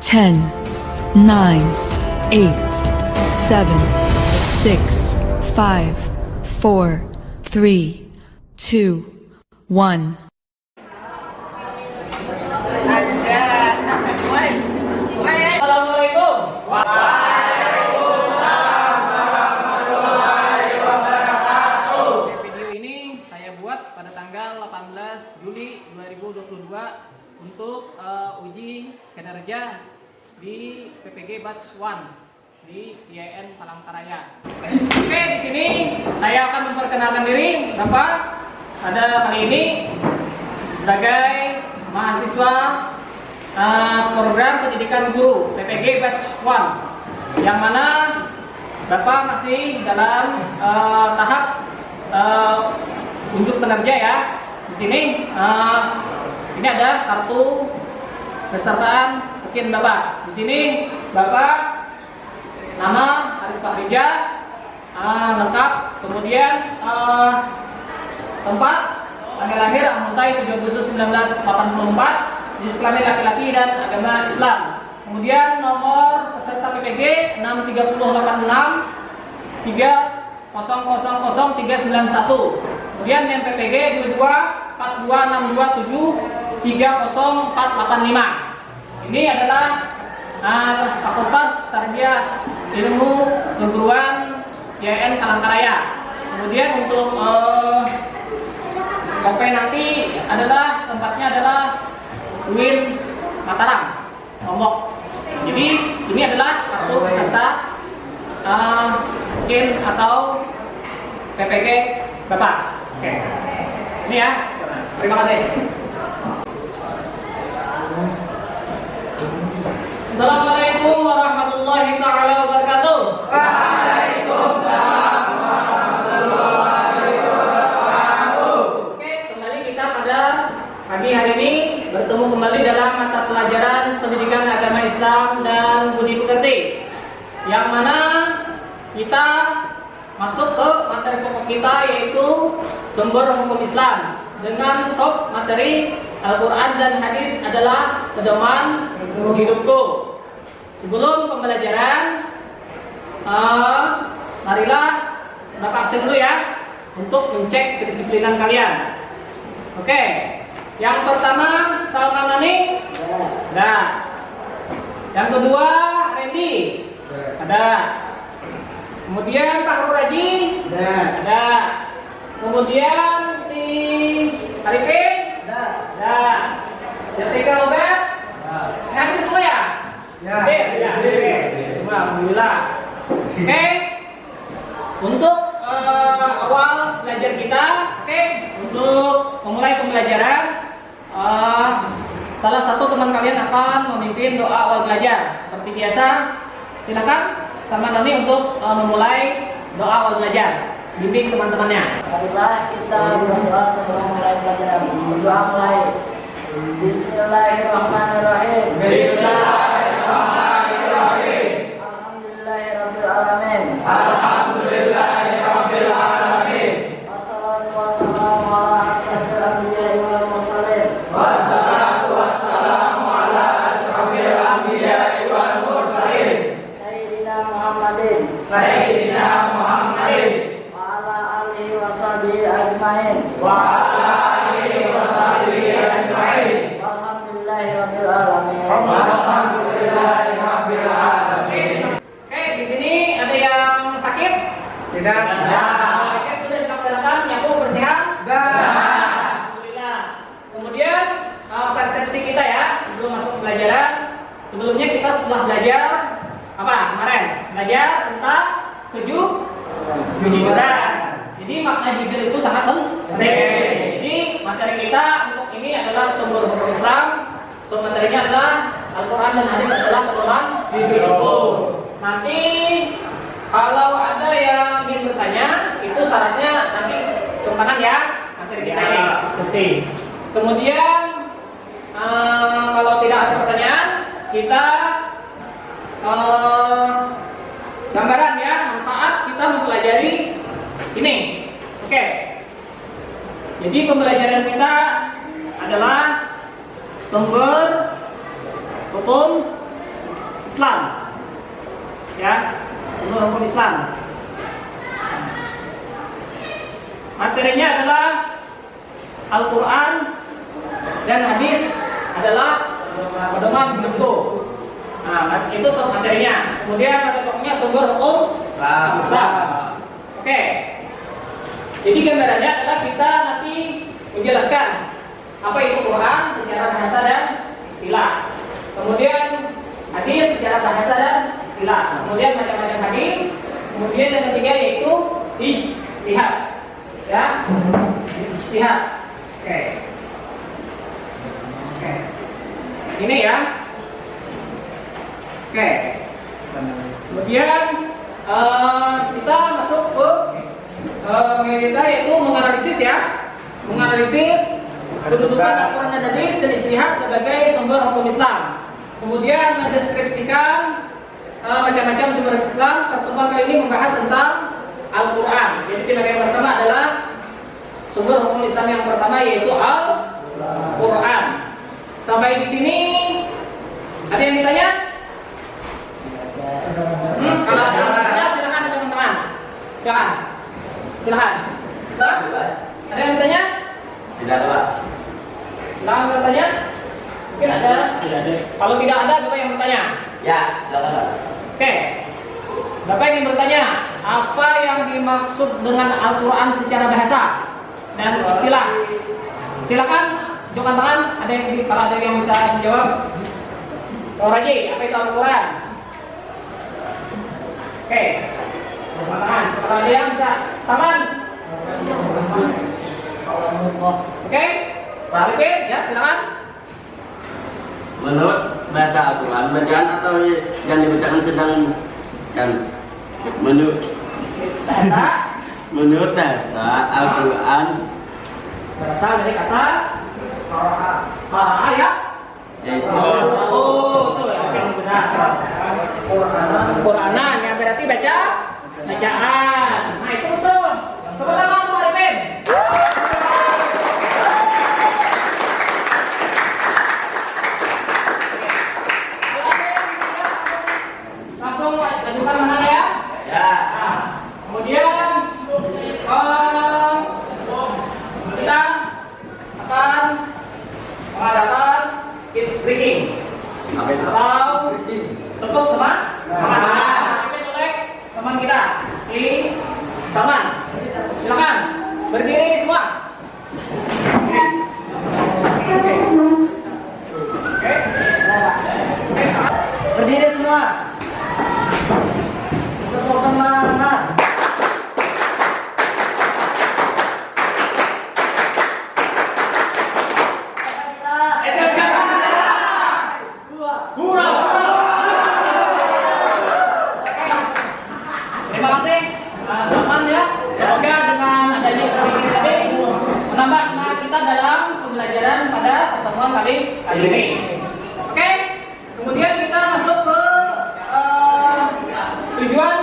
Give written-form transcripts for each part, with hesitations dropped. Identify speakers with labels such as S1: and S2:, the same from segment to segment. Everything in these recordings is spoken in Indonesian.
S1: 10, 9, 8, 7, 6, 5, 4, 3, 2, 1.
S2: Assalamualaikum. Waalaikumsalam warahmatullahi wabarakatuh. Video ini saya buat pada tanggal 18 Juli 2022 untuk uji kinerja di PPG Batch 1 di IAIN Palangkaraya. Oke, di sini saya akan memperkenalkan diri Bapak pada kali ini sebagai mahasiswa program pendidikan guru PPG Batch 1, yang mana Bapak masih dalam tahap unjuk kinerja ya. Di sini ini ada kartu pesertaan mungkin Bapak. Di sini Bapak nama Haris Fahrija lengkap, kemudian tempat tanggal lahir Amuntai 7 Agustus 1984, jenis kelamin laki-laki dan agama Islam. Kemudian nomor peserta PPG 63086 3000391. Kemudian NIM PPG 22 42627 30485. Ini adalah Fakultas Tarbiyah Ilmu Keguruan IAIN Palangkaraya. Kemudian untuk OP nanti adalah tempatnya adalah UIN Mataram, Lombok. Jadi ini adalah kartu peserta mungkin atau PPG Bapak. Oke. Ini ya. Terima kasih. Assalamualaikum warahmatullahi wabarakatuh. Waalaikumsalam warahmatullahi wabarakatuh. Oke, kembali kita pada pagi hari ini bertemu kembali dalam mata pelajaran pendidikan agama Islam dan budi pekerti, yang mana kita masuk ke materi pokok kita, yaitu sumber hukum Islam dengan sub materi Al-Quran dan hadis adalah pedoman hidupku. Sebelum pembelajaran, marilah Bapak absen dulu ya untuk mencek kedisiplinan kalian. Oke, yang pertama Salman Nani, ada. Yang kedua Randy, ada. Kemudian Pak Raji, ada. Kemudian si Arifin, ada. Jessica Robert, nanti semua ya? Ya. Semua, alhamdulillah. Oke. Untuk awal belajar kita, untuk memulai pembelajaran, salah satu teman kalian akan memimpin doa awal belajar. Seperti biasa, silakan sama Nani untuk memulai doa awal belajar. Bimbing teman-temannya.
S3: Marilah kita berdoa sebelum mulai pelajaran. Berdoa mulai. Bismillahirrahmanirrahim.
S2: Bismillahirrahmanirrahim.
S3: Alhamdulillahirabbil alamin.
S2: Alhamdulillahirabbil alamin.
S3: Wassalatu wassalamu ala asyrofil anbiya'i wal mursalin.
S2: Wassalatu wassalamu ala asyrofil anbiya'i wal mursalin.
S3: Sayyidina Muhammadin.
S2: Sayyidina Muhammadin.
S3: Wa ala alihi wa sahbihi ajmain.
S2: Wa ala alihi wa sahbihi ajmain.
S3: Alhamdulillahirabbil alamin.
S2: Alhamdulillahirabbil alamin. Oke, di sini ada yang sakit? Tidak. Sakit sudah dilaksanakan, nyapu bersihan? Alhamdulillah. Kemudian persepsi kita ya sebelum masuk pelajaran. Sebelumnya kita setelah belajar apa kemarin? Belajar tentang 7 jujuran. Jadi makna jujur itu sangat penting. Jadi materi kita untuk ini adalah sumber hukum Islam. So materinya adalah Al-Quran dan hadis adalah pedoman hidup. Nanti kalau ada yang ingin bertanya, itu syaratnya nanti cumpakan ya materi kita ini instruksi. Kemudian kalau tidak ada pertanyaan, kita gambaran ya manfaat kita mempelajari ini. Oke. Jadi pembelajaran kita adalah sumber hukum Islam. Ya, sumber hukum Islam. Materinya adalah Al-Quran dan hadis adalah pedoman hidup. Nah, itu materinya. Kemudian pada pokoknya sumber hukum Islam. Oke. Jadi gambarannya adalah kita nanti menjelaskan apa itu Quran secara bahasa dan istilah. Kemudian hadis secara bahasa dan istilah. Kemudian macam-macam hadis. Kemudian yang ketiga yaitu ijtihad. Ya, ijtihad. Oke. Ini ya. Oke. Kemudian kita masuk ke kita yaitu menganalisis ya. Menganalisis kedudukan Al-Quran dan hadis dan ijtihad sebagai sumber hukum Islam. Kemudian mendeskripsikan macam-macam sumber Islam. Pertemuan kali ini membahas tentang Al-Quran. Jadi tema yang pertama adalah sumber hukum Islam yang pertama yaitu Al-Quran. Sampai di sini ada yang ditanya? Kalau ada yang ditanya silakan teman-teman. Silakan. Ada yang ditanya?
S4: Tidak ada, Pak.
S2: Silakan bertanya. Mungkin ada? Tidak ada. Kalau tidak ada, Bapak yang bertanya?
S4: Ya, silakan, Pak.
S2: Oke. Bapak ingin bertanya, apa yang dimaksud dengan Al-Quran secara bahasa dan istilah? Silakan, jungkan tangan. Ada yang kalau ada yang bisa menjawab. Pak Raji, apa itu Al-Quran? Oke. Jungkan tangan. Kalau ada yang bisa tangan. Oke. Pak Arifin, ya silakan.
S4: Menurut bahasa Al-Quran, bacaan atau yang dibacakan sedang kan menurut bahasa Al-Quran
S2: Berasal dari kata qara'a ya.
S4: yaitu
S2: Betul ya, benar. Qur'anan yang berarti bacaan. Nah, itu betul. Tepuk tangan Pak Arifin. Langsung lanjutkan mana ya?
S4: ya.
S2: Nah, kemudian kita akan mengadakan quiz breaking
S4: Apa itu?
S2: atau bentuk semangat oleh teman kita si Salman. Silakan berdiri semua. Oke. Berdiri semua. Bentuk semangat. Terima kasih Salman ya. Semoga dengan adanya speaking tadi menambah semangat kita dalam pembelajaran pada pertemuan kali ini. Oke. Kemudian kita masuk ke tujuan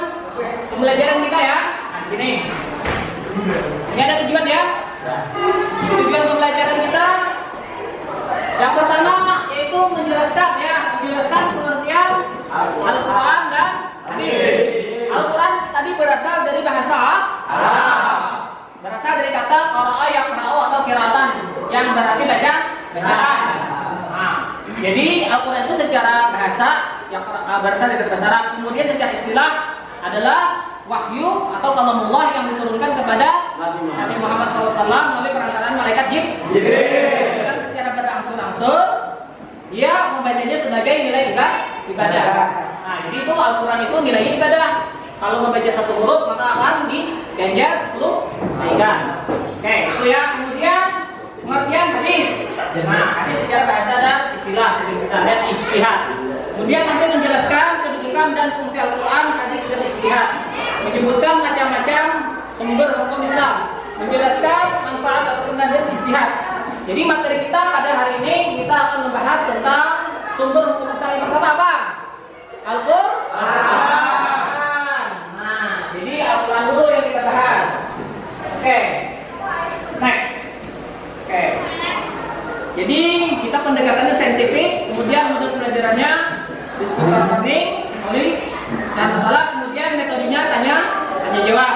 S2: pembelajaran kita ya. Nah, di sini. Ini ada tujuan ya. Tujuan pembelajaran kita yang pertama yaitu menjelaskan pengertian Al-Quran dan hadis. Al-Quran tadi berasal dari bahasa Arab. Berasal dari kata qara'a yaqra'u atau qira'atan yang berarti bacaan. Nah, jadi Al-Quran itu secara bahasa yang berasal dari bahasa Arab. Kemudian secara istilah adalah wahyu atau kalamullah yang diturunkan kepada Nabi Muhammad SAW melalui perantaraan malaikat Jibril. Dan secara berangsur-angsur dia membacanya sebagai nilai ibadah. Nah, jadi itu Al-Quran itu nilainya ibadah. Kalau membaca satu huruf maka akan diganjar 10 kebaikan. Oke, itu ya. Kemudian pengertian hadis. Nah, hadis secara bahasa dan istilah jadi kita lihat ijtihad. Kemudian nanti menjelaskan kedudukan dan fungsi Al-Quran, hadis dan ijtihad. Menyebutkan macam-macam sumber hukum Islam. Menjelaskan manfaat Al-Quran dan ijtihad. Jadi materi kita pada hari ini kita akan membahas tentang sumber hukum Islam yang pertama apa? Al-Quran. Nah, jadi Al-Quran dulu yang kita bahas. Oke. Next. Oke. Jadi kita pendekatannya saintifik, kemudian metode pelajarannya diskusi learning, dan masalah, kemudian metodenya tanya jawab,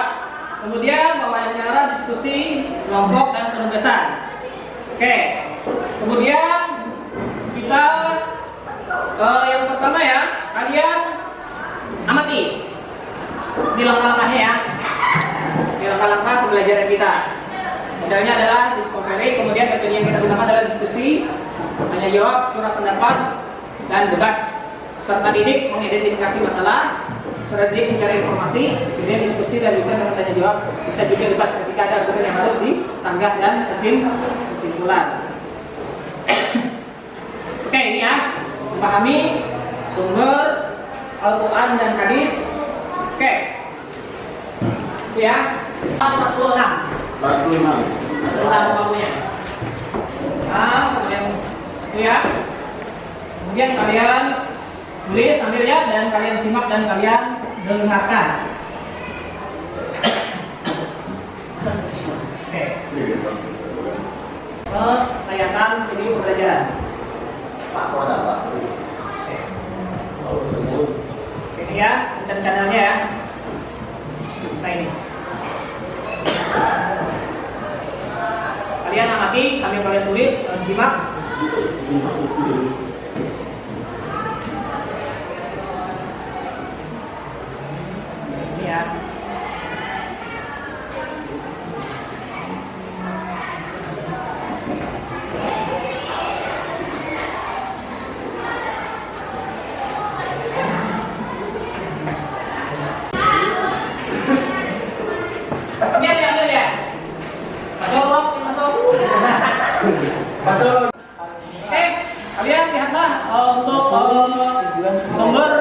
S2: kemudian wawancara, diskusi, kelompok dan penugasan. Oke, kemudian kita yang pertama ya, kalian amati ini langkah-langkahnya ya, ini langkah-langkah pembelajaran kita. Modalnya adalah discovery, kemudian metode yang kita gunakan adalah diskusi, tanya jawab, curhat pendapat, dan debat. Serta didik mengidentifikasi masalah, serta didik mencari informasi, kemudian diskusi dan juga dengan tanya jawab, bisa juga debat ketika ada argumen yang harus disanggah dan kesimpulan. Oke, ini ya, memahami sumber Al-Quran dan hadis. Oke, itu ya, 46.
S4: 46.
S2: Tentang uangnya. Nah, kemudian itu ya. Kemudian kalian tulis sambil ya, dan kalian simak dan kalian dengarkan. Oke. Tayangan video pembelajaran.
S4: Pak, ada Pak.
S2: Ini ya, dan channelnya ya. Nah ini. Kalian amati sambil kalian tulis dan simak. Ini ya. Ini ada ambil ya. Masuk, masuk.
S4: Betul.
S2: Oke, kalian lihatlah untuk sumber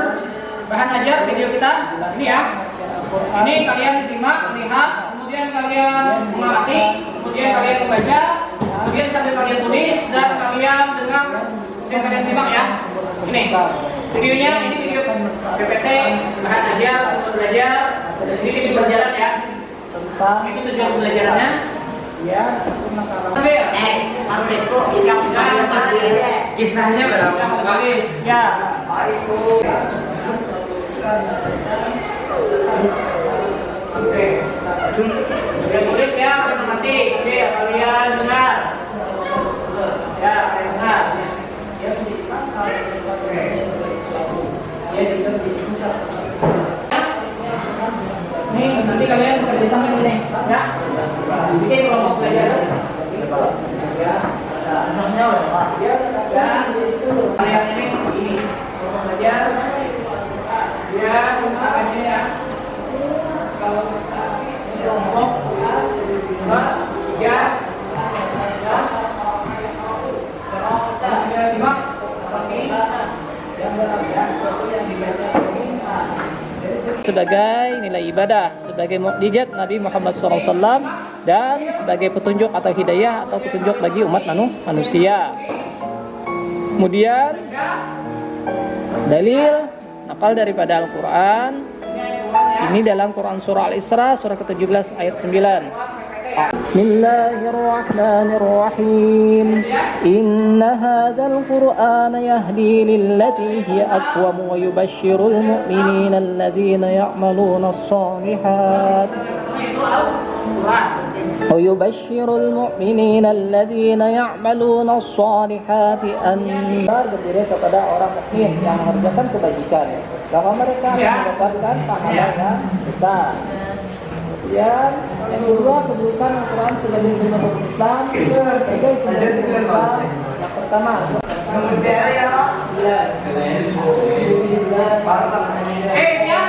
S2: bahan ajar video kita ini ya. Ini kalian simak, lihat, kemudian kalian mengamati, kemudian kalian membaca, kemudian sambil kalian tulis dan kalian dengar, kemudian kalian simak ya. Ini videonya, ini video PPT bahan ajar sumber belajar. Ini video berjalan ya. Itu tujuan pembelajarannya. Ya,
S4: Kisahnya berapa kali?
S2: Ya, oke. Kalian tulis ya, kalian mengerti. Oke, kalian dengar. Ya, kalian dengar. Nih, nanti kalian bekerja sama di sini, ya. Bikin kelompok belajar. Ya,
S3: Misalnya oleh Pak.
S2: ya. Kalian ini kelompok belajar. Ya, ini ya. Kalau kelompok 2, 3, ya. Sudah simak seperti yang dibaca ini.
S5: Sebagai nilai ibadah, sebagai mukjizat Nabi Muhammad SAW, dan sebagai petunjuk atau hidayah atau petunjuk bagi umat manusia. Kemudian dalil nakal daripada Al-Quran ini dalam Quran surah Al-Isra surah ke-17 ayat 9. Bismillahirrahmanirrahim. Inna hadzal Qur'ana yahdi lillati hiya aqwam wa yubashshirul mu'minina alladzina ya'maluna as-solihat. ويبشر المؤمنين الذين يعملون الصالحات أن berdiri kepada orang mukmin yang mengerjakan kebajikan bahwa mereka akan mendapatkan pahala yang besar. Kemudian yang kedua, kedudukan Al-Quran sebagai sumber Islam sebagai sumber Islam. Yang pertama,
S2: ya,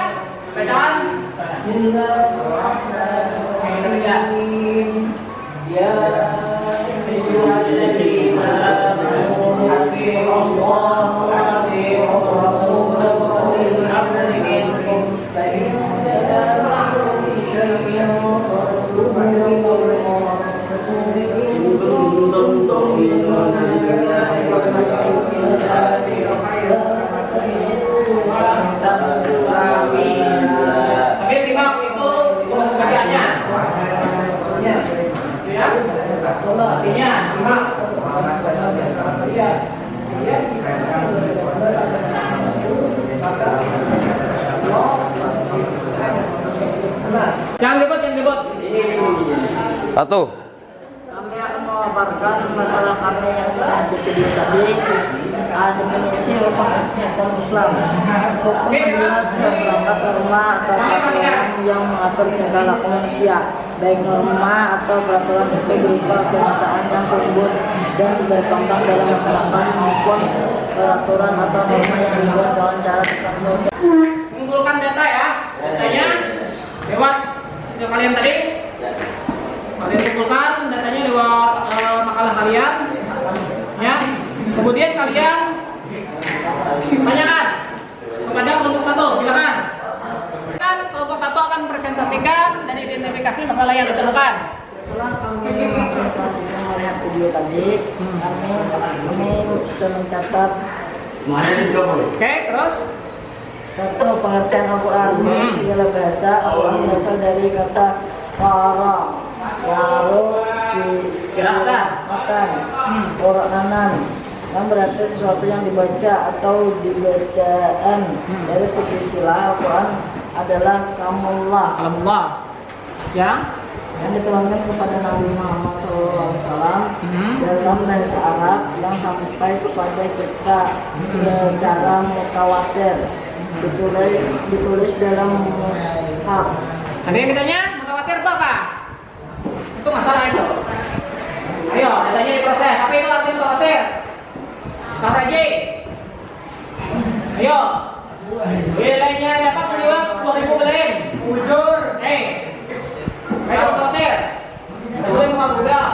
S2: bacaan.
S5: Ya ayyuhalladzina amanu atii'ullaha wa atii'ur rasula wa ulil amri minkum fa in tanaza'tum fi shay'in farudduhu ila Allah in kuntum tu'minuna billahi wal yawmil akhir wa ahsanu amina.
S2: Sambil simak itu pembacaannya. Ya, artinya simak. Ya,
S6: Satu.
S3: Kami akan memaparkan masalah kami yang telah di video tadi. Definisi hukum Islam. Hukum adalah seperangkat norma atau peraturan yang mengatur tingkah laku manusia, baik norma atau peraturan itu berupa kenyataan yang tumbuh dan berkembang dalam masyarakat maupun peraturan atau norma yang dibuat dengan cara tertentu.
S2: Mengumpulkan data ya, datanya lewat kalian tadi. Kalian kumpulkan datanya lewat makalah kalian, ya. Kemudian kalian tanyakan kepada kelompok 1, silakan. Kan kelompok 1 akan presentasikan dan identifikasi masalah yang ditemukan.
S3: Setelah kami mempresentasikan melihat video tadi, kami sudah mencatat.
S2: Oke, terus
S3: 1. Pengertian Al-Quran. Segala bahasa Al-Quran berasal dari kata qara, lalu makan, Quranan, yang berarti sesuatu yang dibaca atau dibacaan. Dari segi istilah, Al-Quran adalah kalamullah yang diturunkan kepada Nabi Muhammad SAW dalam bahasa Arab yang sampai kepada kita secara mutawatir, ditulis dalam mushaf.
S2: ada yang ditanya mutawatir itu apa? Itu masalah itu. Ayo, datanya diproses. Apa itu arti mutawatir? Kata J. Ayo. Nilainya dapat menjual 10.000 belen.
S7: Bujur.
S2: Ayo mutawatir. Itu yang Google.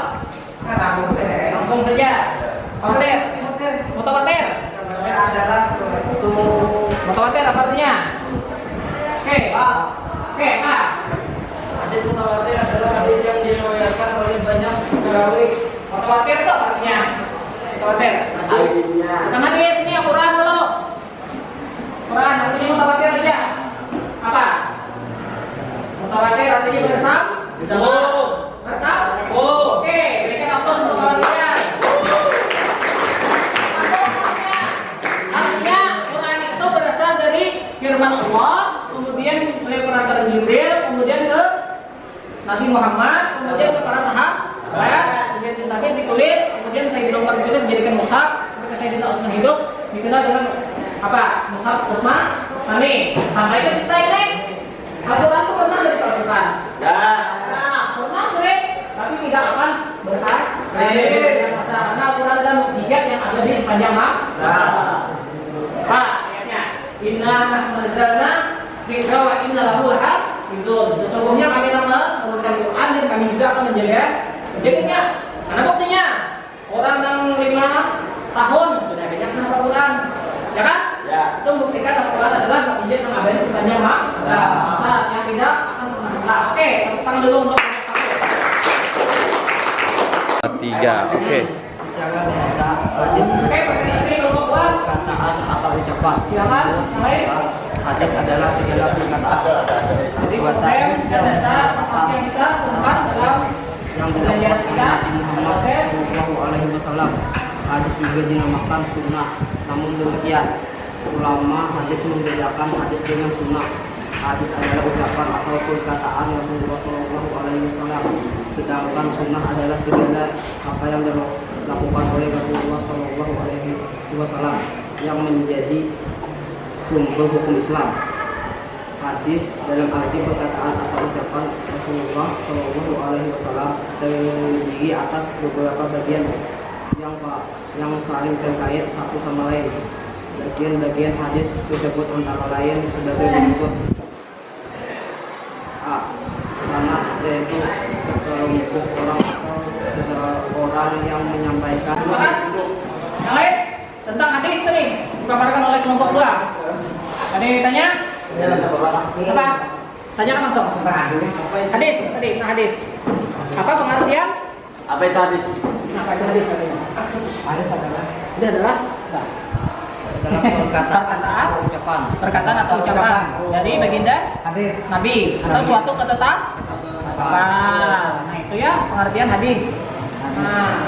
S2: Langsung saja. Mutawatir
S7: Adalah suatu
S2: mutawatir apa artinya? Oke,
S7: hadis mutawatir adalah hadis yang diriwayatkan oleh banyak perawi.
S2: mutawatir itu apa artinya? Mutawatir. Bukan hadis, ini Al-Quran dulu. Quran artinya mutawatir aja. Apa? Mutawatir artinya bersam. Bersam. Oke, berikan aplaus untuk kalian. Artinya Quran itu berasal dari firman Allah, kemudian oleh perantara Jibril, kemudian ke Nabi Muhammad, kemudian ke para sahabat, kemudian sampai ditulis, kemudian Sayyidina Umar ditulis menjadikan mushaf, kemudian Sayyidina Utsman hidup dikenal dengan apa? Mushaf Utsmani. Sampai ke kita ini Al-Quran itu pernah dari pasukan. Pernah sering, tapi tidak akan bertahan. Karena Al-Quran adalah mukjizat yang ada di sepanjang masa. Pak, ayatnya Inna nazzalna dzikra wa inna lahu lahafizun. Sesungguhnya kami akan menurunkan Quran dan kami juga akan menjaganya. Mana buktinya? Orang yang 5 tahun sudah banyak menghafal Quran, ya kan?
S4: Ya.
S2: Itu membuktikan Al-Quran adalah mukjizat yang abadi sepanjang masa yang tidak akan pernah hilang. Oke, tepuk tangan dulu untuk
S6: 3. Oke.
S7: Secara bahasa hadis
S2: presentasi kelompok 2.
S7: perkataan atau ucapan.
S2: Silakan, baik.
S7: Hadis adalah segala perkataan,
S2: Jadi
S7: perbuatan,
S2: saya bisa data informasi yang kita temukan dalam
S7: yang dilakukan oleh Nabi Muhammad SAW. Hadis juga dinamakan sunnah. Namun demikian, ulama hadis membedakan hadis dengan sunnah. Hadis adalah ucapan atau perkataan Rasulullah SAW, sedangkan sunnah adalah segala apa yang dilakukan oleh Rasulullah SAW yang menjadi sumber hukum Islam. Hadis dalam arti perkataan atau ucapan Rasulullah SAW terdiri atas beberapa bagian yang saling terkait satu sama lain. Bagian-bagian hadis tersebut antara lain sebagai berikut: A. Sanad, yaitu sekelompok orang atau seseorang yang menyampaikan.
S2: Yang lain tentang hadis tadi dipaparkan oleh kelompok 2. Ada yang ditanya? Apa? Tanyakan langsung. Hadis tadi, hadis. Apa pengertian?
S4: Apa itu hadis?
S2: Apa itu hadis tadi?
S7: Hadis adalah
S2: Ini adalah
S7: perkataan atau ucapan.
S2: perkataan atau ucapan dari baginda hadis Nabi atau suatu ketetapan. Nah, itu ya pengertian hadis. Nah,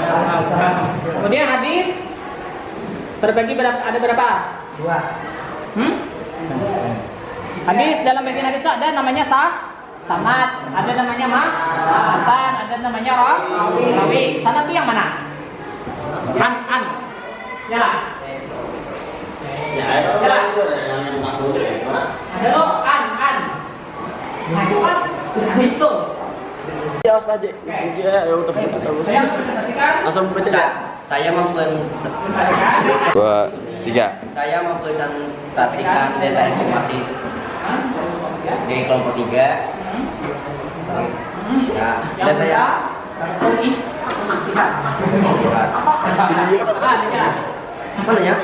S2: kemudian hadis terbagi ada berapa?
S7: 2.
S2: Hadis dalam bagian hadis ada namanya sanad, ada namanya matan, ada namanya rawi. Sanad itu yang mana? An. Yalah. Yalah. Ada lo an. Nah itu kan habis tuh.
S4: Ya, Mas Paji. Ya, udah terus.
S2: Saya presentasikan.
S4: Langsung baca ya.
S7: Saya mempresentasikan
S6: 2, 3.
S7: Saya mempresentasikan data informasi di kelompok 3. Ya, dan saya istirahat.
S4: Mana ya?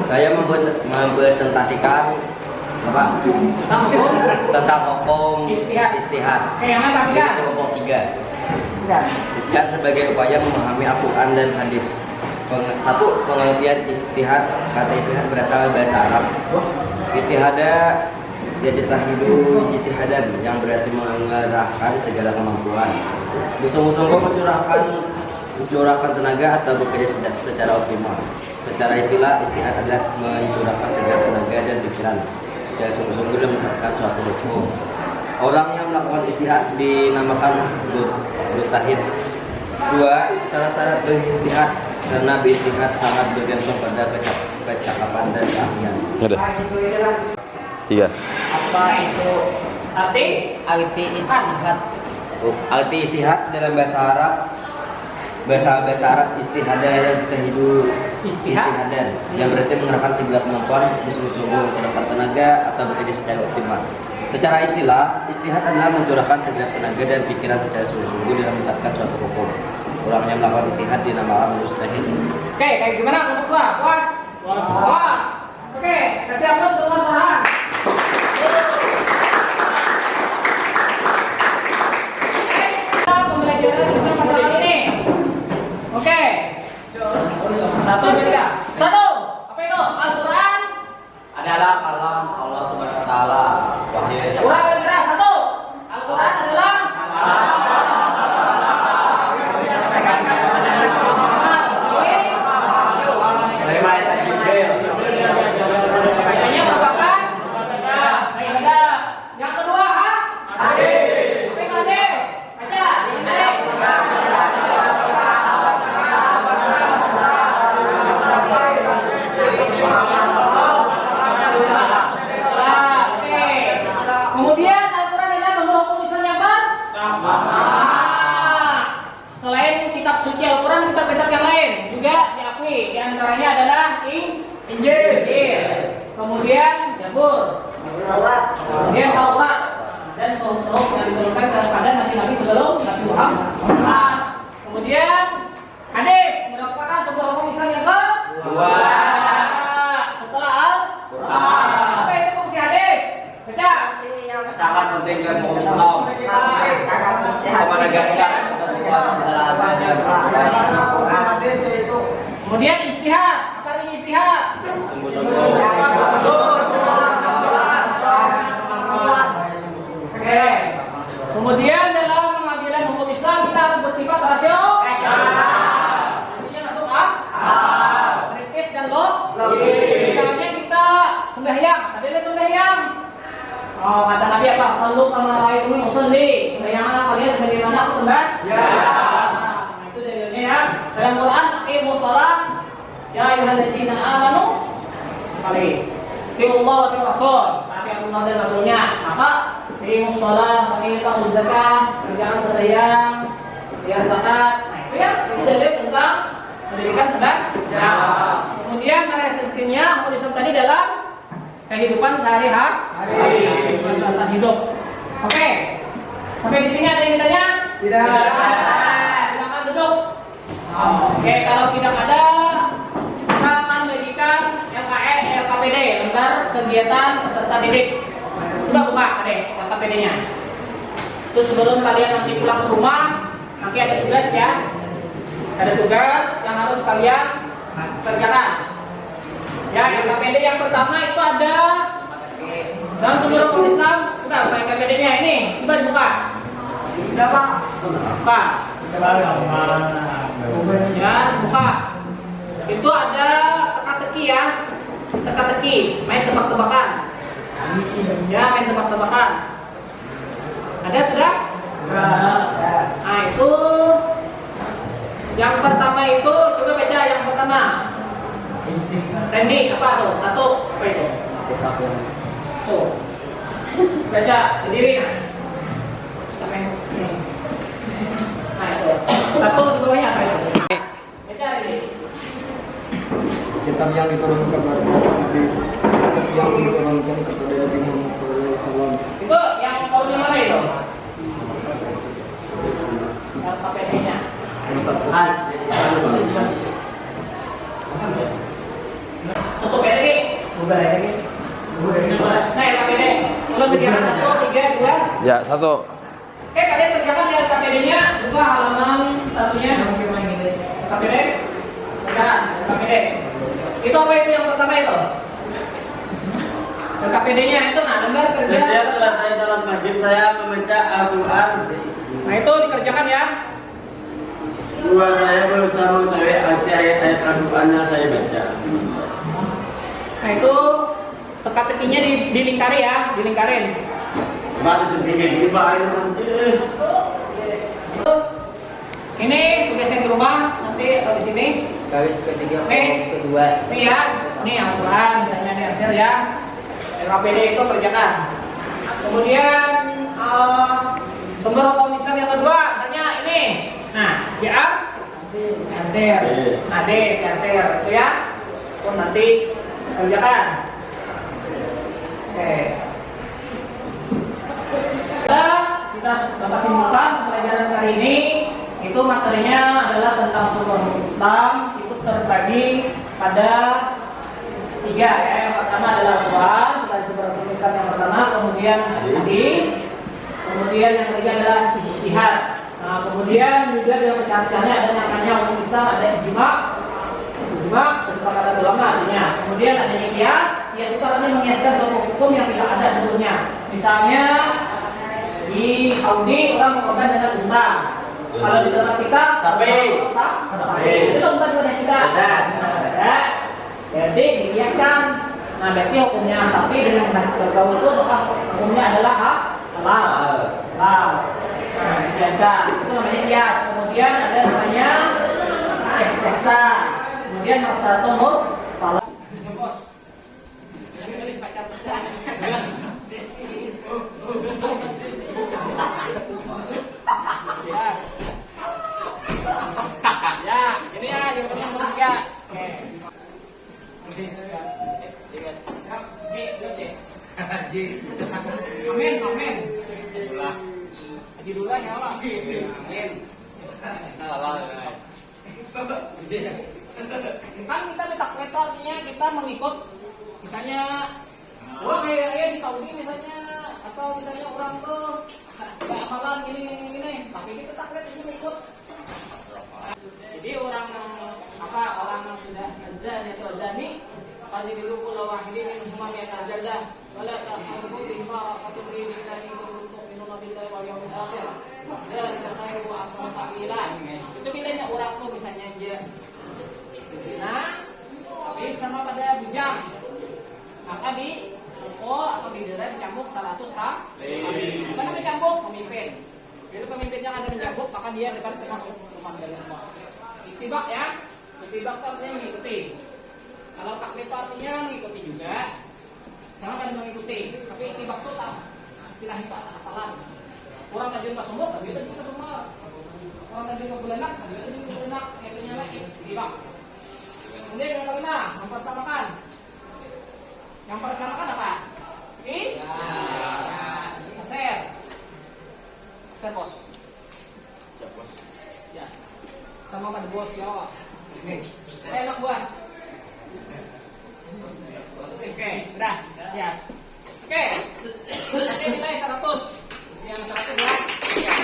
S4: Saya mempresentasikan apa? Tentang hukum istihad di kelompok 3. Istihad sebagai upaya memahami Al-Quran dan hadis. Satu, pengertian istihad. Kata istihad berasal dari bahasa Arab. Istihada yajtahidu ijtihadan, yang berarti mengerahkan segala kemampuan. Bersungguh-sungguh mencurahkan tenaga atau bekerja secara optimal. Secara istilah, istihad adalah mencurahkan segala tenaga dan pikiran secara sungguh-sungguh dan menegakkan suatu hukum. Orang yang melakukan istihad dinamakan mujtahid. 2, syarat-syarat beristihad. Karena beristihad sangat bergantung pada kecakapan dan keahlian.
S6: Ada. 3.
S7: Apa itu arti istihad?
S4: Arti istihad dalam bahasa Arab, bahasa Arab istihadan, yang berarti mengerahkan segala kemampuan bersungguh-sungguh mendapat tenaga atau bekerja secara optimal. Secara istilah, istihad adalah mencurahkan segala tenaga dan pikiran secara sungguh-sungguh dalam menetapkan suatu hukum. Orang yang melakukan istihad dinamakan mujtahid.
S2: Oke, kayak gimana menurut gua? Puas? Oke, kasih aplaus untuk Farhan. Pembelajaran bersama kali ini. Oke. 1, 2, 3. 1. Apa itu? Al-Quran
S4: Adalah kalam Allah Subhanahu wa taala. Wahyu siapa?
S2: Ulang kira 1. Al-Quran adalah
S4: dari malaikat Jibril.
S2: Bedanya merupakan ibadah. Yang kedua, hadis. Apa itu hadis? Baca. Oke. Kemudian Al-Quran adalah seluruh hukum Islam yang selain kitab suci Al-Quran, kitab-kitab yang lain juga diakui. Di antaranya adalah Injil. Kemudian Zabur. Kemudian Taurat. Dan suhuf yang diturunkan kepada nabi-nabi sebelum Nabi Muhammad. Kemudian hadis merupakan sebuah hukum Islam yang kedua setelah Al-Quran. Apa itu fungsi hadis? Baca.
S4: Sangat penting dalam hukum Islam. Menegaskan ketentuan dalam agama.
S2: Kemudian istihad. Apa artinya istihad? Oke. Kemudian dalam pengambilan hukum Islam kita harus bersifat rasional. Artinya masuk akal, kritis dan logis. Misalnya kita sembahyang, ada sembahyang. Oh, kata Nabi apa? Sallu kama ra'aitumuni usolli. Sembahyanglah kalian sebagaimana aku sembahyang. Nah, itu dalilnya ya. Dalam Quran, aqimus shalah ya ayyuhalladzina amanu sekali. Allah wa Rasul. Taati Allah dan Rasulnya. Maka aqimus shalah, aqimus zakat, kerjakan sembahyang, bayar zakat. Nah, itu ya. Itu dalil tentang pendidikan sembahyang. Kemudian realisasinya hukum Islam tadi dalam kehidupan sehari-hari, keselamatan hidup. Oke, sampai di sini ada yang bertanya? Tidak. Silakan duduk. Oke, kalau tidak ada, kita akan bagikan LKPD, lembar kegiatan peserta didik. Coba buka, adek, LKPD-nya. Itu sebelum kalian nanti pulang ke rumah, nanti ada tugas ya. Ada tugas yang harus kalian kerjakan. Ya, LKPD yang pertama itu ada dalam seluruh hukum Islam. Udah, LKPD-nya ini, coba dibuka. Siapa? Pak. Ya, buka. Itu ada teka-teki ya. Teka-teki, main tebak-tebakan. Ya, main tebak-tebakan. Ada sudah? Nah, itu yang pertama itu coba baca yang pertama. Randy, apa tuh? Satu, apa itu? Tuh. Baca sendiri. Nah, itu. Satu di bawahnya apa itu? Baca ini.
S7: Kitab yang diturunkan kepada Nabi, kitab yang diturunkan kepada Nabi Muhammad SAW.
S2: Itu yang volume mana itu? Yang KPD-nya.
S7: Yang satu.
S2: Tutup ya lagi. Buka lagi. Nah, yang KPD. Kalau kerjakan 1, 3, 2.
S6: Ya, 1.
S2: Oke, kalian kerjakan yang KPD-nya. Buka halaman satunya. KPD. Buka KPD. Itu apa itu yang pertama itu? KPD-nya itu nah lembar kerja.
S8: Setiap setelah saya salat maghrib saya membaca Al-Quran.
S2: Nah itu dikerjakan ya.
S8: Dua, saya berusaha mengetahui arti ayat-ayat Al-Quran yang saya baca.
S2: Nah itu teka-tekinya dilingkari ya, dilingkarin.
S8: Pak itu begini, Pak ayo nanti.
S2: Ini tugas yang di rumah nanti atau di sini.
S7: Garis ketiga,
S2: Nih.
S7: kedua.
S2: Ini ya, ini Al-Quran misalnya nih hasil ya. KPD itu kerjakan. Kemudian sumber hukum Islam yang kedua, misalnya ini. Nah, ya, share. Nah, share itu ya. Itu nanti kerjakan. Oke. Kita dapat simpulkan pelajaran kali ini itu materinya adalah tentang sumber hukum Islam. Itu terbagi pada 3 ya. Yang pertama adalah Al-Quran, sebagai sumber hukum Islam yang pertama, kemudian hadis, kemudian yang ketiga adalah ijtihad. Nah, kemudian juga dalam pecahannya ada namanya hukum Islam, ada ijma, kesepakatan ulama artinya. Kemudian ada qiyas itu artinya mengiaskan suatu hukum yang tidak ada sebelumnya. Misalnya di Saudi orang mengorban dengan unta. Kalau di dalam kita sapi. Itu unta juga ada kita. Ada. Jadi dikiaskan. Nah, berarti hukumnya sapi dengan kerbau itu maka hukumnya adalah halal. Nah, dikiaskan. Itu namanya kias. Kemudian ada namanya istihsan. Kemudian nomor 1 salah. Bos. Ini tulis baca pesan. Ya, ini ya jawabannya nomor 3. Oke. Amin. Haji dulu ya Allah. Amin. Kan kita minta kereta artinya kita mengikut misalnya orang kaya di Saudi misalnya atau misalnya orang tuh kayak amalan gini tapi kita tak kereta itu mengikut. Jadi orang yang sudah azan atau azani pasti dulu pulau wahidin semua yang ajadah wala ta'budu illa rabbul alamin untuk minum billahi wal yawmil akhir dan khairu wa ahsanu ta'wila. Itu bedanya orang tuh misalnya dia nah tapi sama pada bujang maka di pukul atau di daerah dicambuk 100 kali. Apa namanya cambuk? Pemimpin. Jadi pemimpinnya ada mencambuk maka dia depan tengah rumah dari rumah. Itibak ya. Itibak itu artinya mengikuti. Kalau taklid itu artinya mengikuti juga. Sama kan mengikuti. Tapi itibak itu istilah itu asal-asalan. Orang tajun ke sumur, tapi itu bisa sumur. Orang tajun ke bulanak, tapi itu juga bulanak. Itu nyala itibak. Kemudian yang kelima, mempersamakan. Yang mempersamakan apa? Share bos. Ya. Sama pada bos ya. Enak buat. Oke, sudah. Yes. Oke. Kasih nilai 100. Yang 100 ya.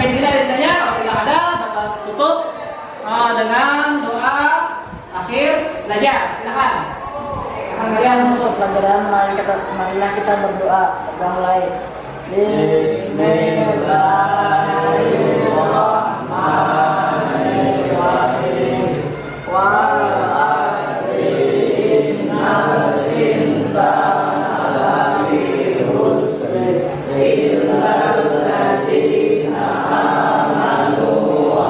S2: Sampai di sini ada ditanya, kalau tidak ada dapat tutup dengan doa akhir belajar. Silakan.
S3: Kalian untuk pelajaran marilah kita berdoa. Kita mulai. Bismillahirrahmanirrahim. Wal asri innal insana lafi khusr illa alladziina amanu wa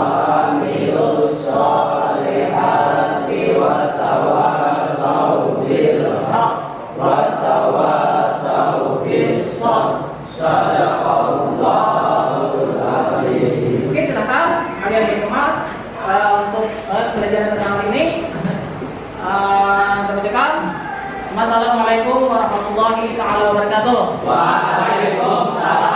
S3: amilus sholihati wa tawassaw bil haqq wa tawassaw bis sabr. Sadaqallahul azim.
S2: Oke, silakan kalian dikemas untuk pelajaran tentang ini. Teruskan. Assalamualaikum warahmatullahi wabarakatuh.
S8: Waalaikumsalam.